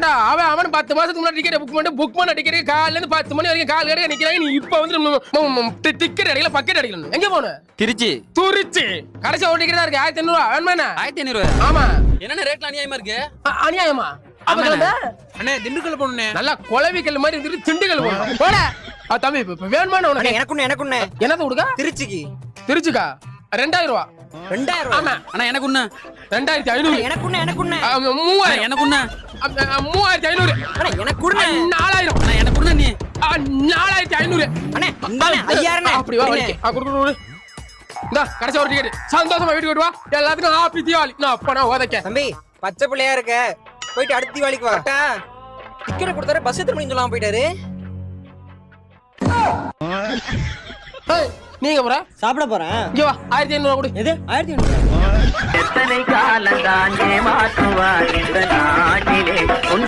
ஏண்டா அவன் 10 மாசத்துக்கு முன்னாடி டிக்கெட் புக் பண்ண டிக்கெட் காலையில இருந்து 10 மணி வரைக்கும் கால் கடையில நிக்கிறாங்க. நீ இப்ப வந்து டிக்கெட் அடிக்கல பக்கெட் அடிக்கல. எங்க போன? திருச்சி. கடைசி ஒரு டிக்கெட் தான் இருக்கு 1500 வேணுமா? 1500. ஆமா. என்ன ரேட்ல அநியாயமா இருக்கு? அநியாயமா? அண்ணே திண்டுக்கல் போணுனே. நல்லா குளவிக்கல் மாதிரி இருந்து திண்டுக்கல் போணும். போட. தம்பி வேணுமா உனக்கு? எனக்கு என்னது கொடுக்க? திருச்சிக்கா 2000 ரூபாய். 2000. ஆமா. அண்ணா எனக்கு ஒண்ணு 2500. எனக்கு 3000. எனக்கு ஒண்ணு 3500. அண்ணே எனக்கு குடுங்க. 4000. அண்ணா எனக்கு ஒண்ணு நீ 4500. அண்ணே இந்தானே 5000. அப்படி வா வலிக்கு. குடு. இந்தா கடைசி ஒரு டிக்கெட். சந்தோஷமா வீட்டுக்கு வா. எல்லாத்துக்கும் ஹாப்பி தீபாவளி. நான் அப்பனா ஓதக்க. தம்பி பச்சை பிள்ளையா இருக்க. போயிட்டு அடுத்த தீபாவளிக்கு வாடா. டிக்கெட் கொடுத்தாரு பஸ் எத்தனை மணிக்கு சொல்லாம போயிட்டாரு. நீங்க போற? சாப்பிட போறேன். இங்க வா 1500 கொடு. எது 1500? எத்தனை காலம் தான் ஏமாற்றுவார் இந்த நாட்டிலே.